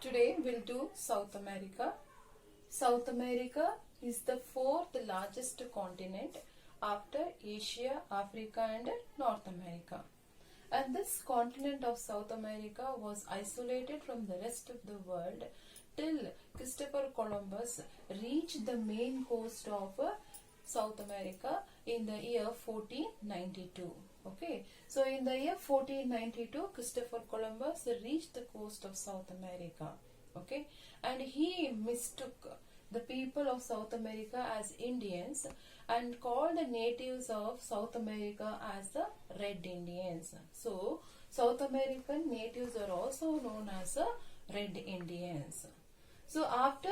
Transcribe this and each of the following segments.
Today we'll do South America. South America is the fourth largest continent after Asia, Africa and North America. And this continent of South America was isolated from the rest of the world till Christopher Columbus reached the main coast of South America in the year 1492. Okay, so in the year 1492, Christopher Columbus reached the coast of South America. Okay, and he mistook the people of South America as Indians and called the natives of South America as the Red Indians. So, South American natives are also known as the Red Indians. So after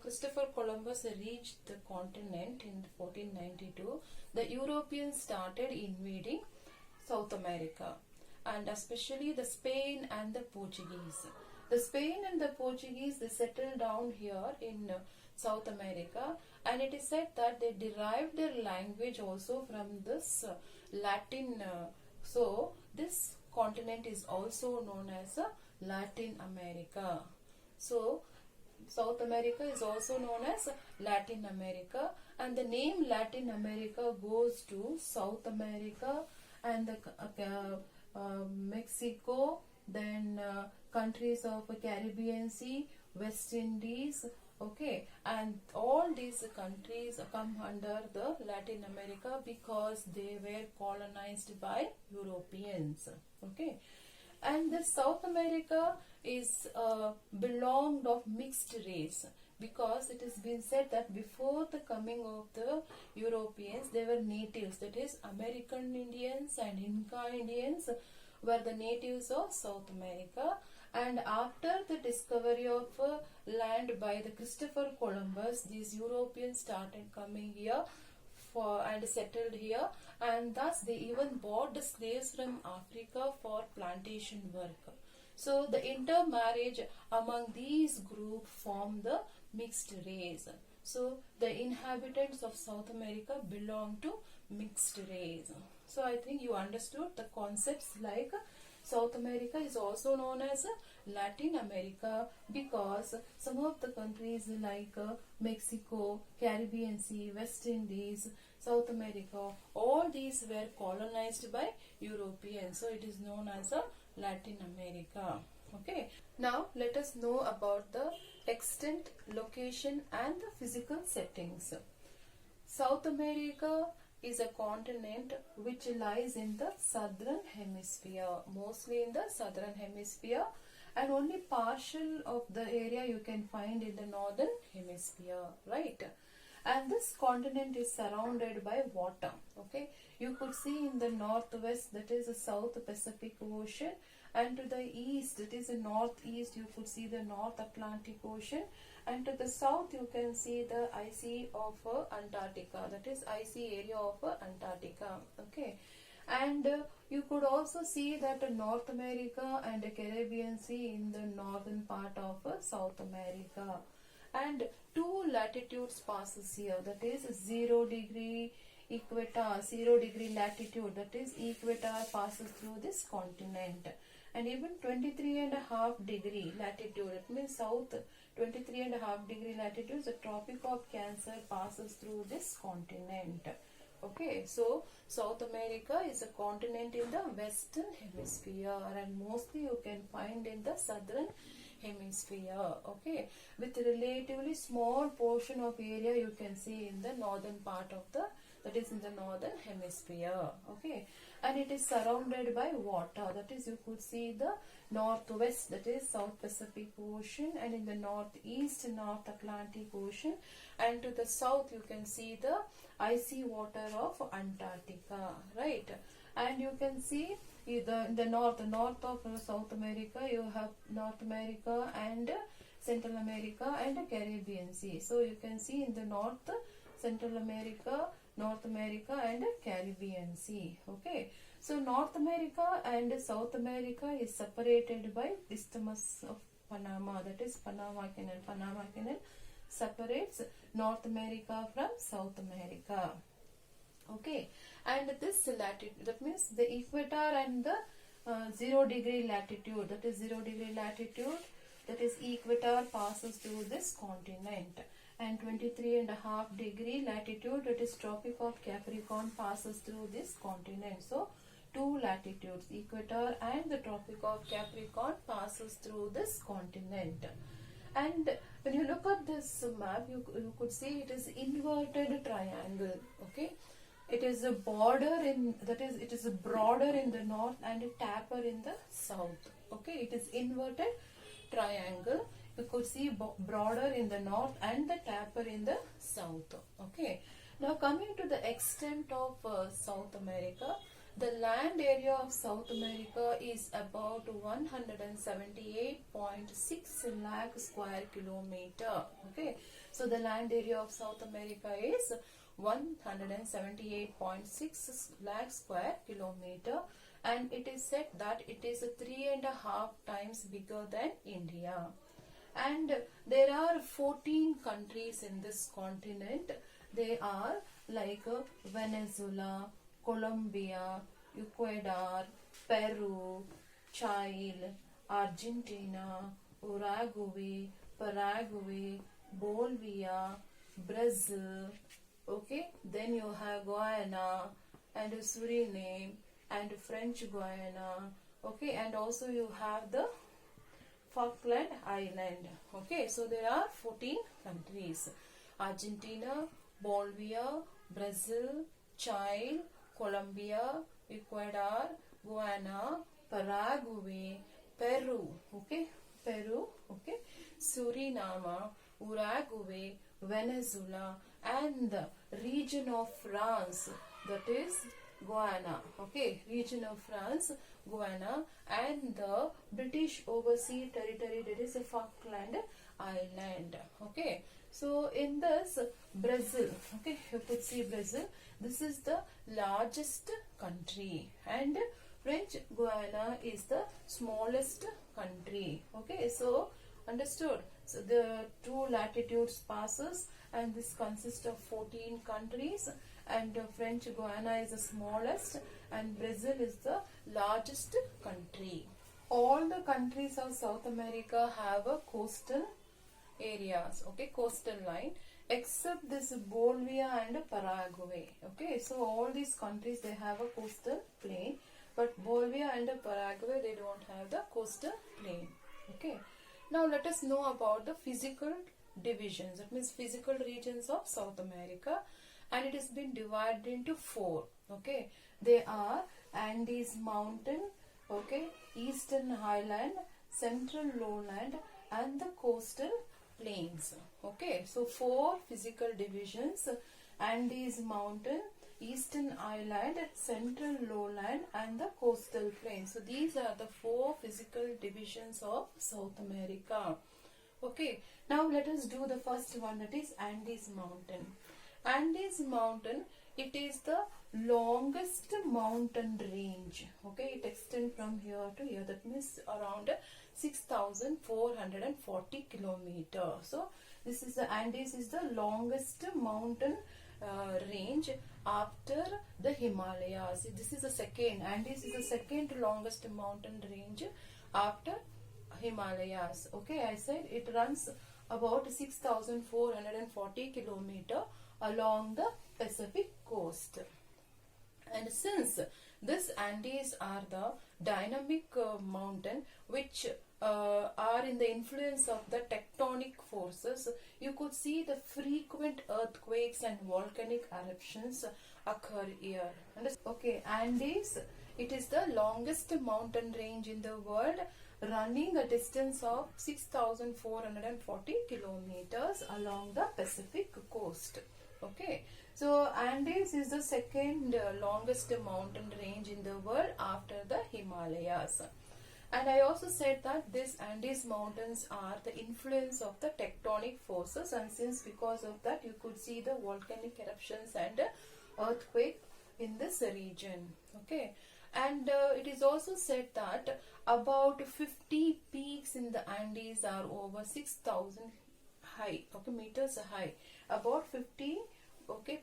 Christopher Columbus reached the continent in 1492, the Europeans started invading South America, and especially the Spain and the Portuguese. The Spain and the Portuguese, they settled down here in South America, and it is said that they derived their language also from this Latin. So this continent is also known as Latin America. So South America is also known as Latin America, and the name Latin America goes to South America and the Mexico, then countries of Caribbean Sea, West Indies, okay, and all these countries come under the Latin America because they were colonized by Europeans, okay. And the South America is belonged of mixed race, because it has been said that before the coming of the Europeans, they were natives, that is American Indians and Inca Indians were the natives of South America. And after the discovery of land by the Christopher Columbus, these Europeans started coming here and settled here, and thus they even bought the slaves from Africa for plantation work. So the intermarriage among these groups formed the mixed race. So the inhabitants of South America belong to mixed race. So I think you understood the concepts like South America is also known as Latin America because some of the countries like Mexico, Caribbean Sea, West Indies, South America, all these were colonized by Europeans. So it is known as Latin America. Okay. Now let us know about the extent, location and the physical settings. South America is a continent which lies in the southern hemisphere, mostly in the southern hemisphere, and only partial of the area you can find in the northern hemisphere, right? And this continent is surrounded by water, okay. You could see in the northwest, that is the South Pacific Ocean, and to the east, that is the northeast, you could see the North Atlantic Ocean, and to the south you can see the icy of Antarctica, that is icy area of Antarctica, okay. And you could also see that North America and the Caribbean Sea in the northern part of South America. And two latitudes passes here, that is 0 degree equator, 0 degree latitude, that is equator passes through this continent, and even 23.5 degree latitude, it means south 23.5 degree latitude, the Tropic of Cancer passes through this continent. Okay, so South America is a continent in the western hemisphere, and mostly you can find in the southern hemisphere, okay, with relatively small portion of area you can see in the northern part of the, that is in the northern hemisphere, okay. And it is surrounded by water, that is you could see the northwest, that is South Pacific Ocean, and in the northeast North Atlantic Ocean, and to the south you can see the icy water of Antarctica, right? And you can see in the north of South America, you have North America and Central America and Caribbean Sea. So you can see in the north, Central America, North America and Caribbean Sea, okay. So North America and South America is separated by Isthmus of Panama, that is Panama Canal. Panama Canal separates North America from South America, okay. And this latitude, that means the equator and the 0 degree latitude, that is 0 degree latitude that is equator, passes through this continent, and 23.5 degree latitude, that is Tropic of Capricorn, passes through this continent. So two latitudes, equator and the Tropic of Capricorn, passes through this continent. And when you look at this map, you could see it is inverted triangle. Okay, it is a border in, that is, it is a broader in the north and a taper in the south. Okay, it is inverted triangle. You could see broader in the north and the taper in the south. Okay, now coming to the extent of South America. The land area of South America is about 178.6 lakh square kilometer. Okay, so the land area of South America is 178.6 lakh square kilometer, and it is said that it is 3.5 times bigger than India. And there are 14 countries in this continent. They are like Venezuela, Colombia, Ecuador, Peru, Chile, Argentina, Uruguay, Paraguay, Bolivia, Brazil. Okay, then you have Guyana and Suriname and French Guiana. Okay, and also you have the Falkland Island. Okay, so there are 14 countries: Argentina, Bolivia, Brazil, Chile, Colombia, Ecuador, Guyana, Paraguay, Peru, okay, Suriname, Uruguay, Venezuela, and the region of France, that is Guyana, okay, region of France, Guyana, and the British Overseas Territory, that is the Falkland Island. Okay, so in this Brazil, okay, you could see Brazil. This is the largest country, and French Guiana is the smallest country. Okay, so understood. So the two latitudes passes, and this consists of 14 countries, and French Guiana is the smallest, and Brazil is the largest country. All the countries of South America have a coastal areas, okay, coastal line, except this Bolivia and Paraguay. Okay, so all these countries, they have a coastal plain, but Bolivia and Paraguay, they don't have the coastal plain. Okay, now let us know about the physical divisions, that means physical regions of South America, and it has been divided into 4. Okay, they are Andes Mountain, okay, Eastern Highland, Central Lowland, and the coastal plains. Okay, so 4 physical divisions: Andes Mountain, Eastern Island, Central Lowland, and the coastal plains. So these are the 4 physical divisions of South America. Okay, now let us do the first one, that is Andes Mountain. Andes Mountain, it is the longest mountain range. Okay, it extends from here to here, that means around 6,440 kilometers. So this is the Andes is the longest mountain range after the Himalayas. This is the second, Andes is the second longest mountain range after Himalayas. Okay, I said it runs about 6,440 kilometers along the Pacific coast. And since this Andes are the dynamic mountain which are in the influence of the tectonic forces, you could see the frequent earthquakes and volcanic eruptions occur here. Okay, Andes, it is the longest mountain range in the world, running a distance of 6,440 kilometers along the Pacific coast. Okay, so Andes is the second longest mountain range in the world after the Himalayas. And I also said that these Andes mountains are the influence of the tectonic forces, and since because of that you could see the volcanic eruptions and earthquake in this region. Okay, and it is also said that about 50 peaks in the Andes are over 6,000 high, okay, meters high. About 50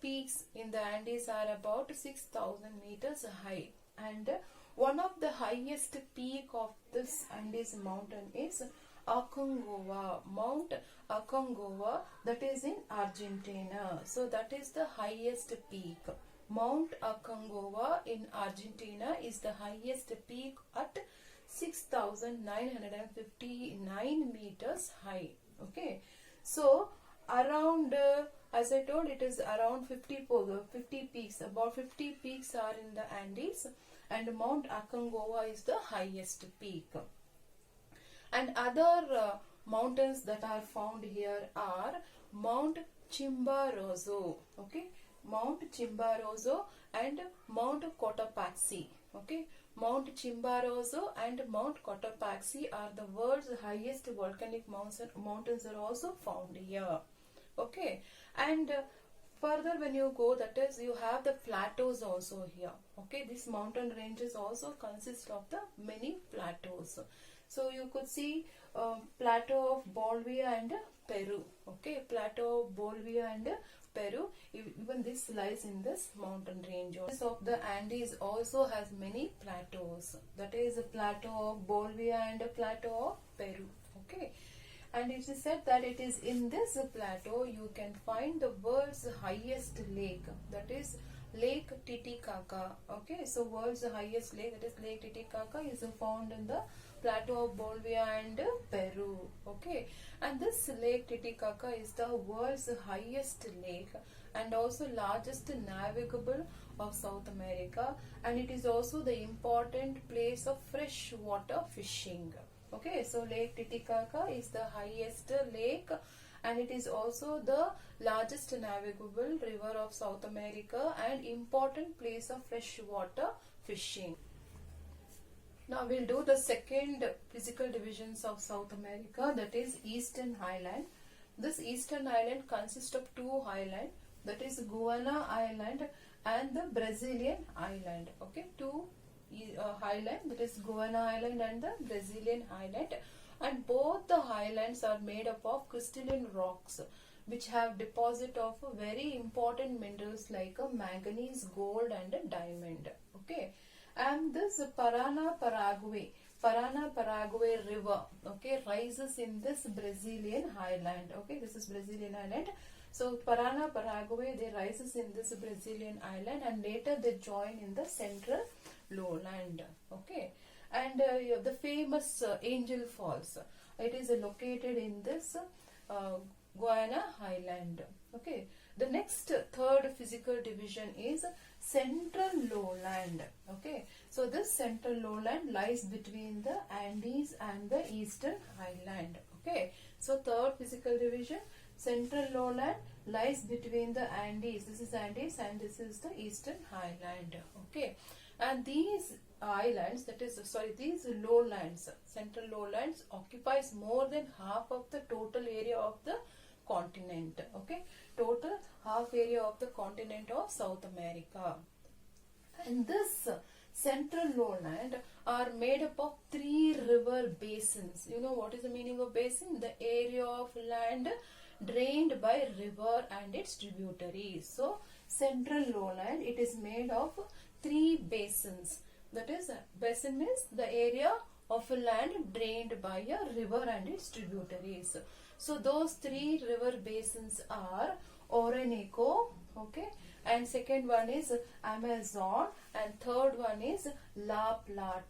peaks in the Andes are about 6,000 meters high, and one of the highest peak of this Andes mountain is Aconcagua, Mount Aconcagua, that is in Argentina. So that is the highest peak. Mount Aconcagua in Argentina is the highest peak at 6,959 meters high. Okay, so around as I told, it is around 50 peaks. About 50 peaks are in the Andes, and Mount Aconcagua is the highest peak. And other mountains that are found here are Mount Chimborazo, okay, Mount Chimborazo and Mount Cotopaxi, okay. Mount Chimborazo and Mount Cotopaxi are the world's highest volcanic mountains are also found here, okay. And further when you go, that is, you have the plateaus also here, okay. These mountain ranges also consist of the many plateaus. So you could see plateau of Bolivia and Peru, okay, plateau of Bolivia and Peru, even this lies in this mountain range. This of the Andes also has many plateaus, that is a plateau of Bolivia and a plateau of Peru, okay. And it is said that it is in this plateau you can find the world's highest lake, that is Lake Titicaca, okay. So world's highest lake, that is Lake Titicaca, is found in the plateau of Bolivia and Peru, okay. And this Lake Titicaca is the world's highest lake and also largest navigable of South America, and it is also the important place of freshwater fishing, okay. So Lake Titicaca is the highest lake, and it is also the largest navigable river of South America and important place of freshwater fishing. Now we'll do the second physical divisions of South America, that is Eastern Highland. This Eastern Highland consists of two highlands, that is Guiana Island and the Brazilian Island, okay. Two highland, that is Guiana Island and the Brazilian Highland, and both the highlands are made up of crystalline rocks which have deposit of very important minerals like manganese, gold and diamond, okay. And this Parana-Paraguay river, okay, rises in this Brazilian highland, okay. This is Brazilian island. So Parana-Paraguay, they rises in this Brazilian island, and later they join in the central lowland, okay. And the famous Angel Falls, it is located in this Guiana Highland, okay. The next third physical division is Central Lowland, okay. So this Central Lowland lies between the Andes and the Eastern Highland, okay. So third physical division, Central Lowland lies between the Andes, this is Andes, and this is the Eastern Highland, okay. And these islands, that is, sorry, these lowlands, Central Lowlands occupies more than half of the total area of the continent, okay. Total half area of the continent of South America. And this Central Lowland are made up of 3 river basins. You know what is the meaning of basin? The area of land drained by river and its tributaries. So Central Lowland, it is made of 3 basins. That is, basin means the area of a land drained by a river and its tributaries. So those 3 river basins are Orinoco, okay, and second one is Amazon, and third one is La Plata.